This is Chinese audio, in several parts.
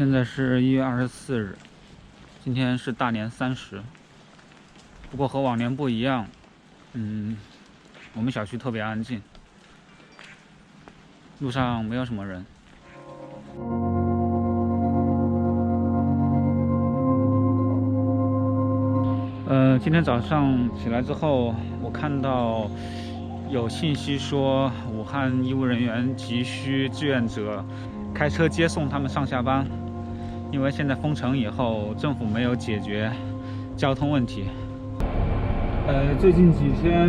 现在是1月24日，今天是大年30。不过和往年不一样，我们小区特别安静，路上没有什么人。今天早上起来之后，我看到有信息说，武汉医务人员急需志愿者开车接送他们上下班，因为现在封城以后，政府没有解决交通问题。最近几天，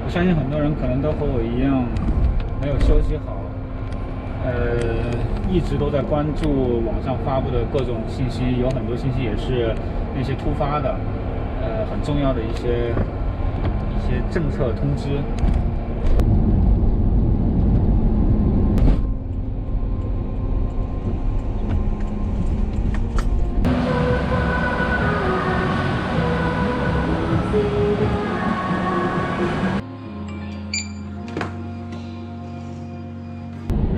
我相信很多人可能都和我一样，没有休息好，一直都在关注网上发布的各种信息，有很多信息也是那些突发的，很重要的一些政策通知。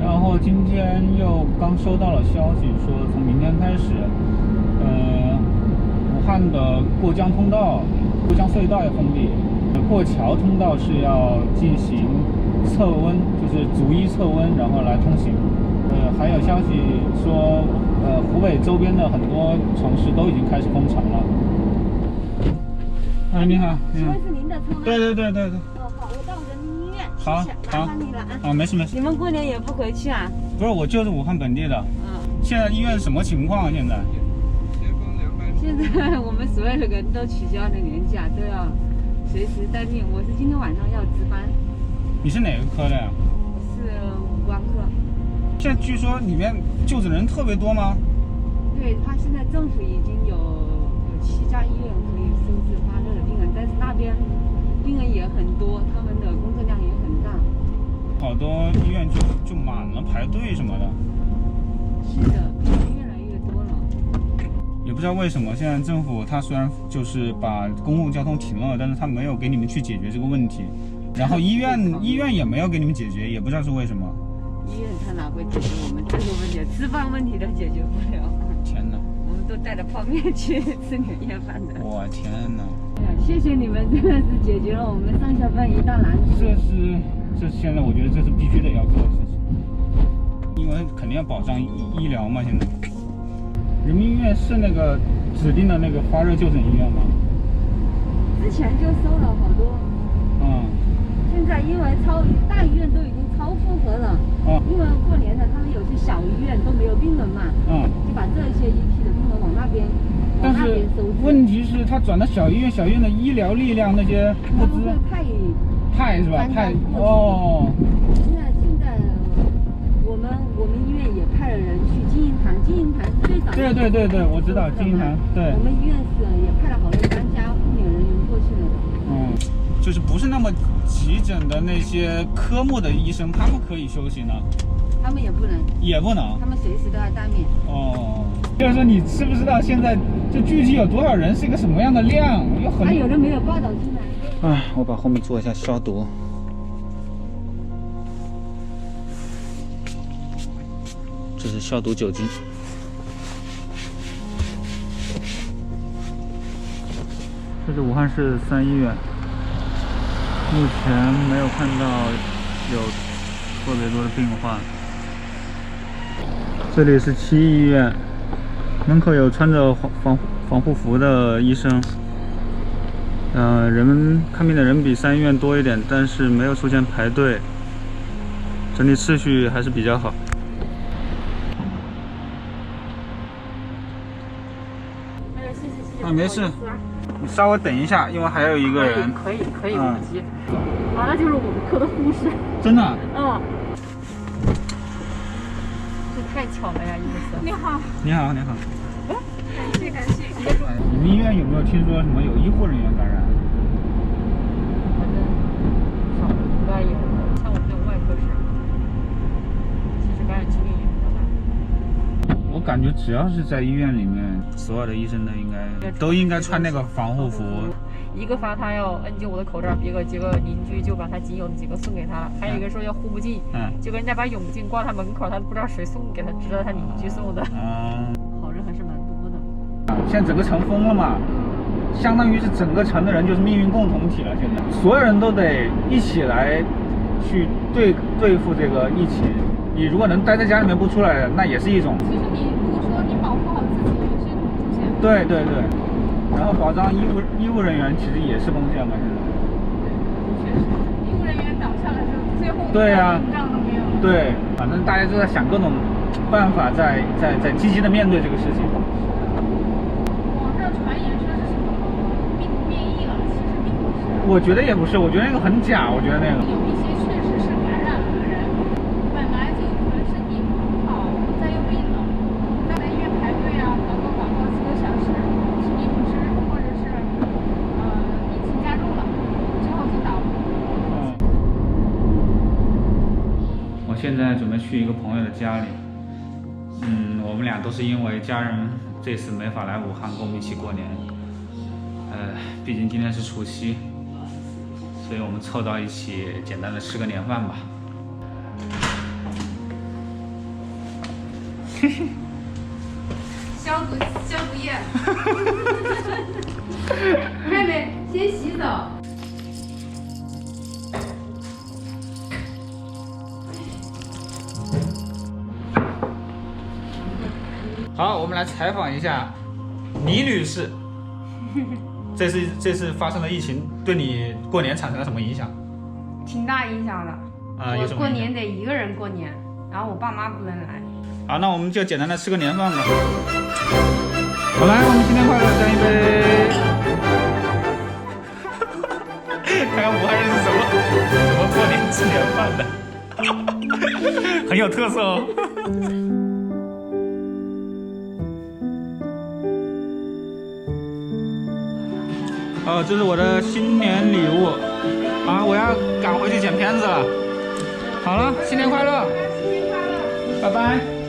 然后今天又刚收到了消息，说从明天开始，武汉的过江通道、过江隧道要封闭，过桥通道是要进行测温，就是逐一测温，然后来通行。还有消息说，湖北周边的很多城市都已经开始封城了。哎，你好，请问是您的车吗？对。哦，好，我到人民医院。好，麻烦你了啊。哦，没事。你们过年也不回去啊？不是，我就是武汉本地的。现在医院什么情况啊？现在？现在我们所有的人都取消了年假，都要随时待命。我是今天晚上要值班。你是哪个科的呀？我是五官科。现在据说里面就诊人特别多吗？对，他现在政府已经有7家医院可以收治发热的病人，但是那边病人也很多，他们的工作量也很大。好多医院就满了，排队什么的。是的，病人越来越多了。也不知道为什么，现在政府他虽然就是把公共交通停了，但是他没有给你们去解决这个问题，然后医院也没有给你们解决，也不知道是为什么。医院他哪会解决我们这个问题？吃饭问题都解决不了。天哪！我们都带着泡面去吃年夜饭的。我天哪！谢谢你们，真的是解决了我们上下班一大难题。这现在我觉得这是必须得要做的事情，因为肯定要保障医疗嘛。现在，人民医院是那个指定的那个发热就诊医院吗？之前就收了好多。现在因为大医院都已经超负荷了。因为过年的他们有些小医院都没有病人嘛。就把这些一批的病人往那边收。但是问题是，他转到小医院，小医院的医疗力量那些物资派是吧？派哦。现在我们医院也派了人去金银潭最早。对，我知道金银潭。对。我们医院是也派了好多专家护理人员过去了。就是不是那么急诊的那些科目的医生，他们可以休息呢？他们也不能。他们随时都要待命。就是说你知不知道现在就具体有多少人，是一个什么样的量？还有的没有报道进来。我把后面做一下消毒。这是消毒酒精。这是武汉市3医院，目前没有看到有特别多的病患。这里是7医院，门口有穿着防护服的医生。看病的人比3医院多一点，但是没有出现排队，整体秩序还是比较好。谢谢。没事，你稍微等一下，因为还有一个人。可以，不急。那就是我们科的护士。真的？这太巧了呀，医生。你好。感谢。你们医院有没有听说什么有医护人员感染？反正应该有，像我们这种外科室，其实感染几率也比较大。我感觉只要是在医院里面，所有的医生都应该穿那个防护服，一个发他要N95的口罩，结果邻居就把他仅有的几个送给他了。还有一个说要护目镜，结果人家把泳镜挂他门口，他都不知道谁送给他，知道他邻居送的。好人还是蛮多的。现在整个城封了嘛，相当于是整个城的人就是命运共同体了。现在所有人都得一起来去对付这个疫情。你如果能待在家里面不出来，那也是一种。其实你如果说你保护好自己，也是一种贡献。对对对，然后保障医务人员其实也是贡献嘛，现在。确实，医务人员倒下了之后，最后对呀，仗都没有了。对，反正大家都在想各种办法在积极的面对这个事情。网上传言说是什么病毒变异了，其实并不是。我觉得也不是，我觉得那个很假，我觉得那个。有一些确实是感染了的人，本来就可能身体不好，再又病了，在医院排队啊，等个广告几个小时，体力不支，或者是疫情加重了，之后就倒了。我现在准备去一个朋友的家里，我们俩都是因为家人这次没法来武汉跟我们一起过年，毕竟今天是除夕，所以我们凑到一起简单的吃个年饭吧。消毒液。妹妹先洗澡。好，我们来采访一下倪女士。这次发生的疫情对你过年产生了什么影响？挺大影响的。有什么影响？我过年得一个人过年，然后我爸妈不能来。好，那我们就简单的吃个年饭吧。好，来，我们新年快乐，干一杯！看看武汉人是怎么过年吃年饭的，很有特色哦。这是我的新年礼物啊！我要赶回去剪片子了。好了，新年快乐！拜拜。